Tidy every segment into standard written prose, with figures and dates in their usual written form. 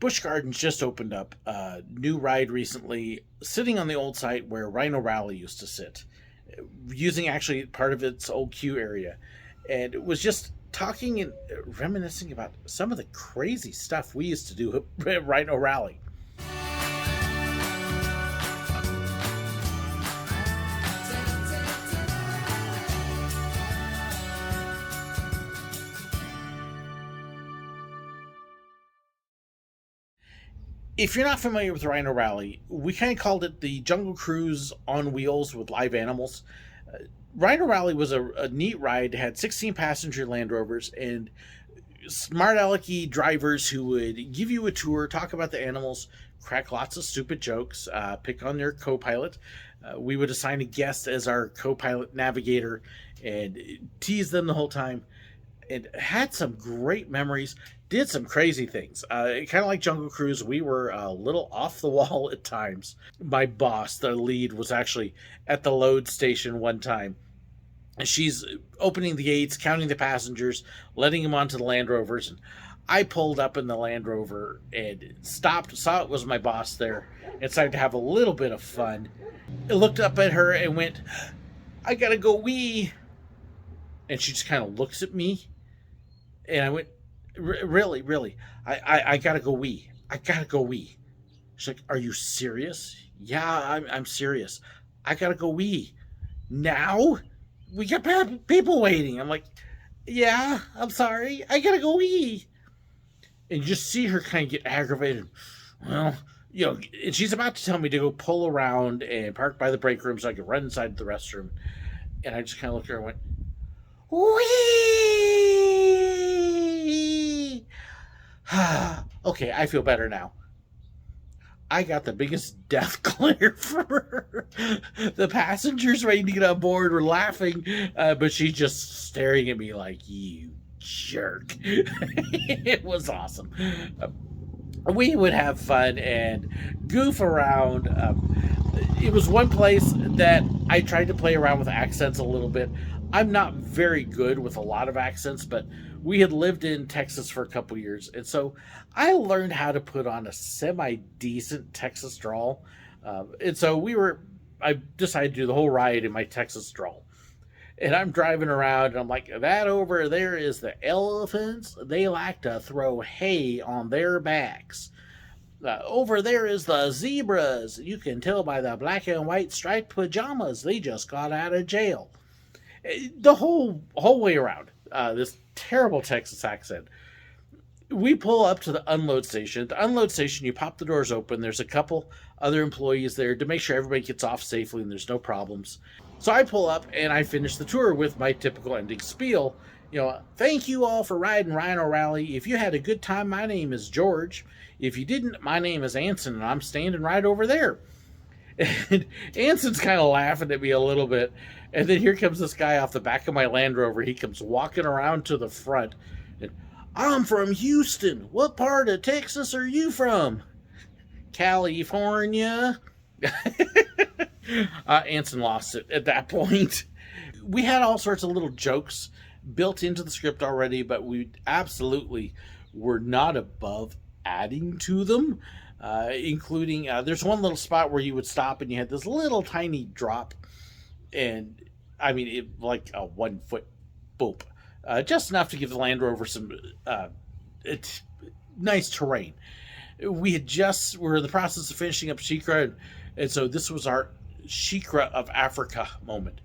Busch Gardens just opened up a new ride recently, sitting on the old site where Rhino Rally used to sit, using actually part of its old queue area. And it was just talking and reminiscing about some of the crazy stuff we used to do at Rhino Rally. If you're not familiar with Rhino Rally, we kind of called it the Jungle Cruise on wheels with live animals. Rhino Rally was a neat ride. It had 16 passenger Land Rovers and smart alecky drivers who would give you a tour, talk about the animals, crack lots of stupid jokes, pick on their co-pilot. We would assign a guest as our co-pilot navigator and tease them the whole time. And had some great memories, did some crazy things. Kind of like Jungle Cruise, we were a little off the wall at times. My boss, the lead, was actually at the load station one time. And she's opening the gates, counting the passengers, letting them onto the Land Rovers. And I pulled up in the Land Rover and stopped, saw it was my boss there, and decided to have a little bit of fun. I looked up at her and went, "I gotta go wee." And she just kind of looks at me. And I went, really, I gotta go wee. I gotta go wee. She's like, "Are you serious?" "Yeah, I'm serious. I gotta go wee. Now? We got people waiting." I'm like, "Yeah, I'm sorry. I gotta go wee." And you just see her kind of get aggravated. Well, and she's about to tell me to go pull around and park by the break room so I can run inside the restroom. And I just kind of looked at her and went, "Wee!" Okay, I feel better now. I got the biggest death glare from her. The passengers ready to get on board were laughing, but she's just staring at me like, "You jerk." It was awesome. We would have fun and goof around. It was one place that I tried to play around with accents a little bit. I'm not very good with a lot of accents, but we had lived in Texas for a couple years, and so I learned how to put on a semi-decent Texas drawl. And so I decided to do the whole ride in my Texas drawl. And I'm driving around, and I'm like, "That over there is the elephants. They like to throw hay on their backs. Over there is the zebras. You can tell by the black and white striped pajamas. They just got out of jail." The whole way around, this terrible Texas accent. We pull up to the unload station. At the unload station, you pop the doors open. There's a couple other employees there to make sure everybody gets off safely and there's no problems. So I pull up and I finish the tour with my typical ending spiel. "Thank you all for riding Rhino Rally. If you had a good time, my name is George. If you didn't, my name is Anson, and I'm standing right over there." And Anson's kind of laughing at me a little bit. And then here comes this guy off the back of my Land Rover. He comes walking around to the front. And, "I'm from Houston. What part of Texas are you from?" "California." Anson lost it at that point. We had all sorts of little jokes built into the script already, but we absolutely were not above adding to them. Including, there's one little spot where you would stop and you had this little tiny drop. And I mean, it like a 1 foot boop, just enough to give the Land Rover some nice terrain. We're in the process of finishing up Shikra, and so this was our Shikra of Africa moment.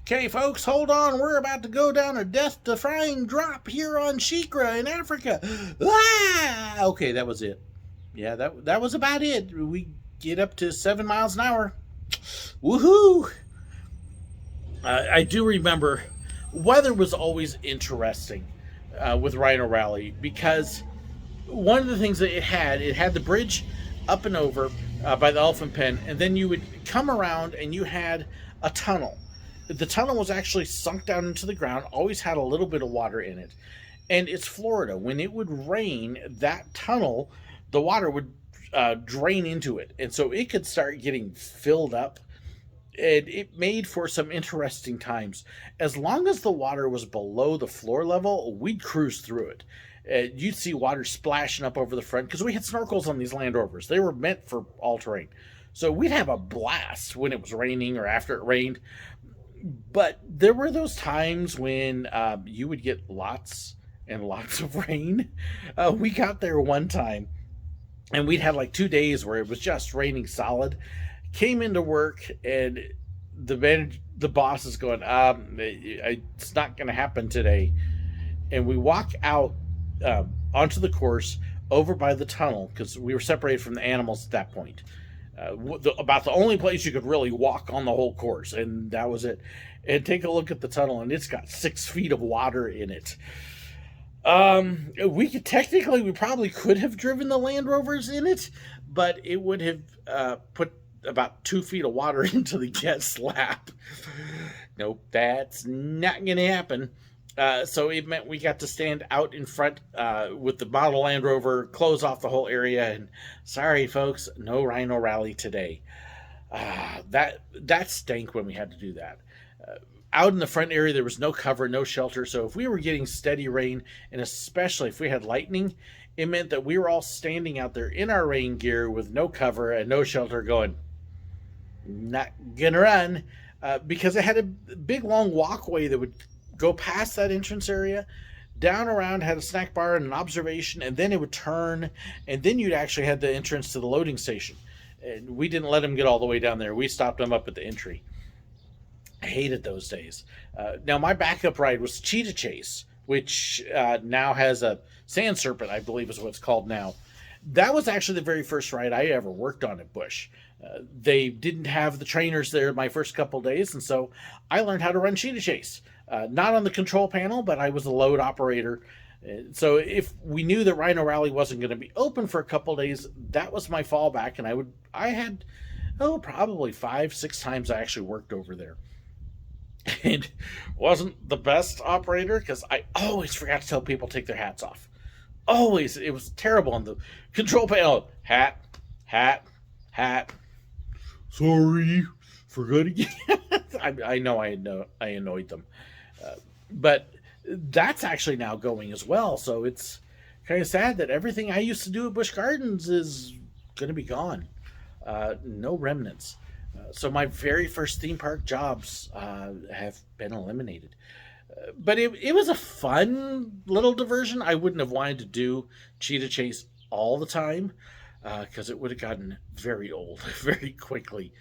"Okay, folks, hold on. We're about to go down a death-defying drop here on Shikra in Africa." Ah! Okay, that was it. Yeah, that was about it. We get up to 7 miles an hour. Woohoo! I do remember weather was always interesting with Rhino Rally, because one of the things that it had the bridge up and over by the elephant pen, and then you would come around and you had a tunnel. The tunnel was actually sunk down into the ground, always had a little bit of water in it. And it's Florida. When it would rain, that tunnel, the water would drain into it. And so it could start getting filled up. And it made for some interesting times. As long as the water was below the floor level, we'd cruise through it. You'd see water splashing up over the front because we had snorkels on these Land Rovers. They were meant for all terrain. So we'd have a blast when it was raining or after it rained. But there were those times when you would get lots and lots of rain. We got there one time and we'd had like 2 days where it was just raining solid. Came into work and the boss is going, it's not going to happen today. And we walk out onto the course over by the tunnel because we were separated from the animals at that point. About the only place you could really walk on the whole course, and that was it. And take a look at the tunnel, and it's got 6 feet of water in it. We probably could have driven the Land Rovers in it, but it would have put about 2 feet of water into the guest's lap. Nope, that's not going to happen. So it meant we got to stand out in front with the model Land Rover, close off the whole area, and sorry, folks, no Rhino Rally today. That stank when we had to do that. Out in the front area, there was no cover, no shelter, so if we were getting steady rain, and especially if we had lightning, it meant that we were all standing out there in our rain gear with no cover and no shelter going, not gonna run, because it had a big, long walkway that would go past that entrance area, down around, had a snack bar and an observation, and then it would turn, and then you'd actually had the entrance to the loading station. And we didn't let them get all the way down there. We stopped them up at the entry. I hated those days. Now, my backup ride was Cheetah Chase, which now has a Sand Serpent, I believe is what it's called now. That was actually the very first ride I ever worked on at Busch. They didn't have the trainers there my first couple days, and so I learned how to run Cheetah Chase. Not on the control panel, but I was a load operator. So if we knew that Rhino Rally wasn't going to be open for a couple days, that was my fallback, and I had probably 5-6 times I actually worked over there. And wasn't the best operator because I always forgot to tell people to take their hats off. Always. It was terrible on the control panel. Hat. Sorry, forgot again. I know I annoyed them. But that's actually now going as well. So it's kind of sad that everything I used to do at Busch Gardens is going to be gone. No remnants. So my very first theme park jobs have been eliminated. But it was a fun little diversion. I wouldn't have wanted to do Cheetah Chase all the time because it would have gotten very old very quickly.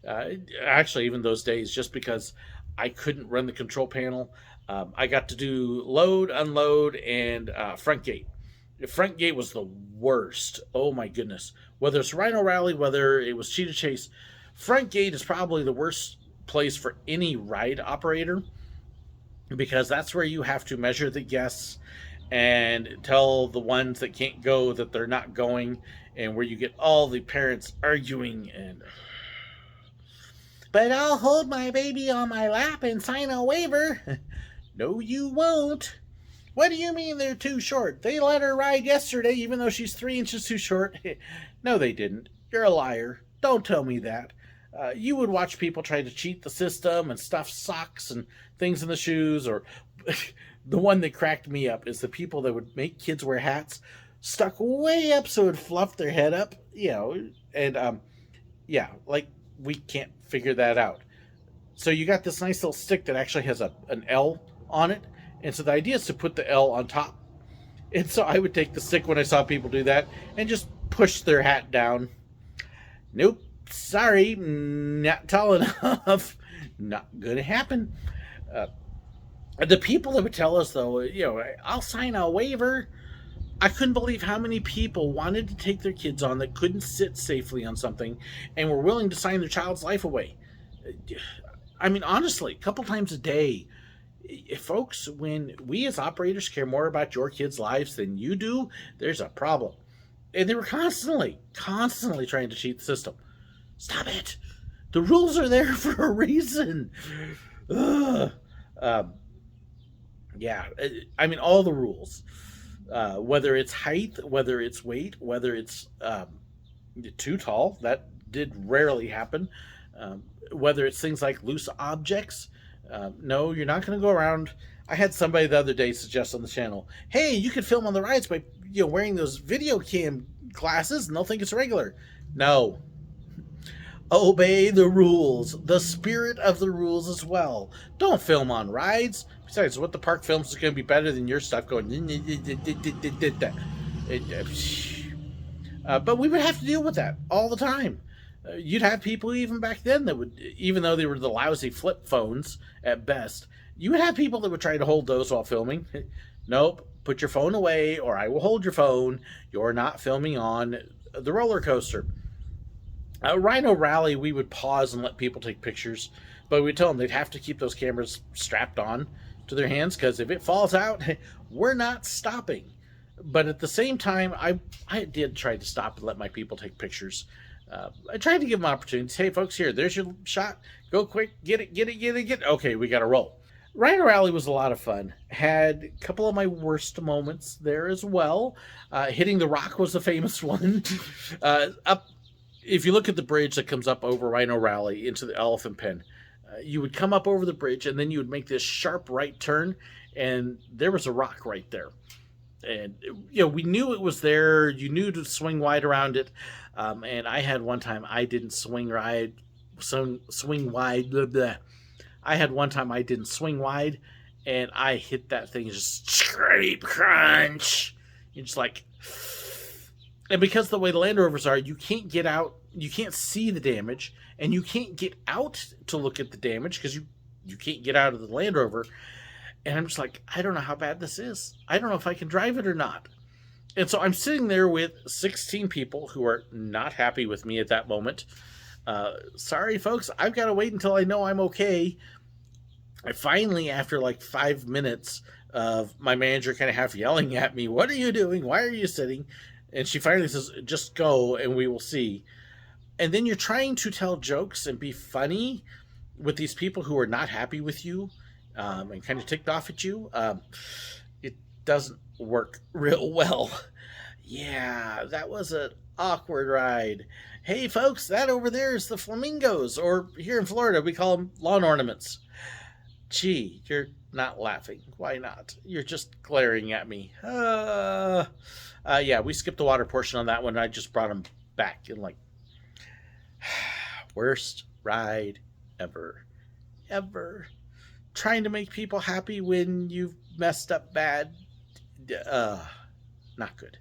Actually, even those days, just because I couldn't run the control panel. I got to do load, unload, and front gate. The front gate was the worst. Oh my goodness. Whether it's Rhino Rally, whether it was Cheetah Chase, front gate is probably the worst place for any ride operator because that's where you have to measure the guests and tell the ones that can't go that they're not going, and where you get all the parents arguing and... But I'll hold my baby on my lap and sign a waiver. No, you won't. What do you mean they're too short? They let her ride yesterday even though she's 3 inches too short. No, they didn't. You're a liar. Don't tell me that. You would watch people try to cheat the system and stuff socks and things in the shoes, or the one that cracked me up is the people that would make kids wear hats stuck way up so it would fluff their head up, and like we can't figure that out. So you got this nice little stick that actually has an L on it, and so the idea is to put the L on top. And so I would take the stick when I saw people do that and just push their hat down. Nope. Sorry, not tall enough. Not gonna happen. The people that would tell us, though, I'll sign a waiver. I couldn't believe how many people wanted to take their kids on that couldn't sit safely on something and were willing to sign their child's life away. I mean, honestly, a couple times a day. Folks, when we as operators care more about your kids' lives than you do, there's a problem. And they were constantly trying to cheat the system. Stop it. The rules are there for a reason. I mean, all the rules. Whether it's height, whether it's weight, whether it's too tall. That did rarely happen. Whether it's things like loose objects. No, you're not going to go around I had somebody the other day suggest on the channel, hey, you could film on the rides by wearing those video cam glasses and they'll think it's regular. No. Obey the rules, the spirit of the rules as well. Don't film on rides. Besides, what the park films is going to be better than your stuff going. But we would have to deal with that all the time. You'd have people even back then that would, even though they were the lousy flip phones at best, you would have people that would try to hold those while filming. Nope, put your phone away or I will hold your phone. You're not filming on the roller coaster. Rhino Rally, we would pause and let people take pictures, but we'd tell them they'd have to keep those cameras strapped on to their hands because if it falls out, we're not stopping. But at the same time, I did try to stop and let my people take pictures. I tried to give them opportunities. Hey, folks, here, there's your shot. Go quick, get it. Okay, we got to roll. Rhino Rally was a lot of fun. Had a couple of my worst moments there as well. Hitting the rock was the famous one. If you look at the bridge that comes up over Rhino Rally into the elephant pen, you would come up over the bridge and then you would make this sharp right turn, and there was a rock right there. And we knew it was there. You knew to swing wide around it. And I had one time I didn't swing wide. Blah, blah. I had one time I didn't swing wide, and I hit that thing just scrape crunch. You're just like. And because the way the Land Rovers are, you can't get out, you can't see the damage, and you can't get out to look at the damage because you can't get out of the Land Rover. And I'm just like, I don't know how bad this is. I don't know if I can drive it or not. And so I'm sitting there with 16 people who are not happy with me at that moment. Sorry, folks, I've got to wait until I know I'm okay. I finally, after like 5 minutes of my manager kind of half yelling at me, what are you doing? Why are you sitting? And she finally says, just go and we will see. And then you're trying to tell jokes and be funny with these people who are not happy with you and kind of ticked off at you. It doesn't work real well. Yeah, that was an awkward ride. Hey, folks, that over there is the flamingos. Or here in Florida, we call them lawn ornaments. Gee, you're not laughing. Why not? You're just glaring at me. Yeah, we skipped the water portion on that one. I just brought them back and like, worst ride ever. Trying to make people happy when you've messed up bad. Not good.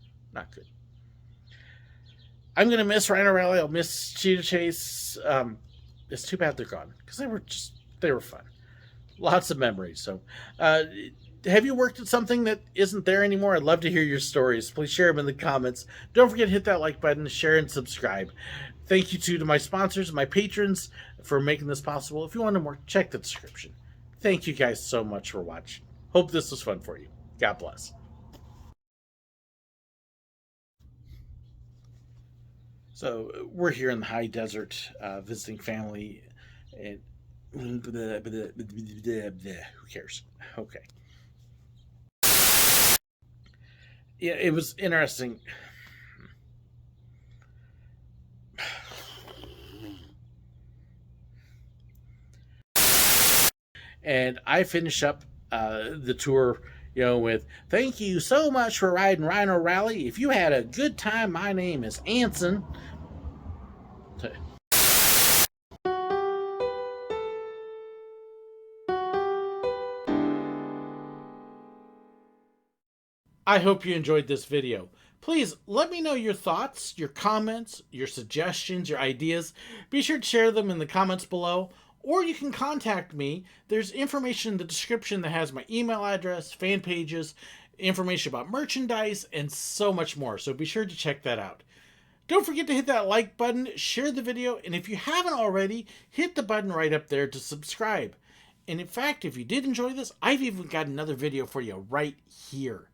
I'm going to miss Rhino Rally. I'll miss Cheetah Chase. It's too bad they're gone because they were fun. Lots of memories. So, have you worked at something that isn't there anymore? I'd love to hear your stories. Please share them in the comments. Don't forget to hit that like button, share, and subscribe. Thank you to my sponsors and my patrons for making this possible. If you want more, check the description. Thank you guys so much for watching. Hope this was fun for you. God bless. So we're here in the high desert visiting family. And who cares? Okay. Yeah, it was interesting. And I finish up the tour, with thank you so much for riding Rhino Rally. If you had a good time, my name is Anson. I hope you enjoyed this video. Please let me know your thoughts, your comments, your suggestions, your ideas. Be sure to share them in the comments below, or you can contact me. There's information in the description that has my email address, fan pages, information about merchandise, and so much more. So be sure to check that out. Don't forget to hit that like button, share the video, and if you haven't already, hit the button right up there to subscribe. And in fact, if you did enjoy this, I've even got another video for you right here.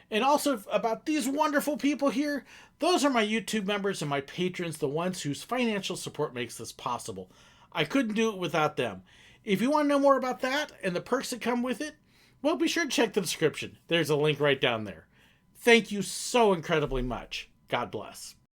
And also about these wonderful people here, those are my YouTube members and my patrons, the ones whose financial support makes this possible. I couldn't do it without them. If you want to know more about that and the perks that come with it, well, be sure to check the description. There's a link right down there. Thank you so incredibly much. God bless.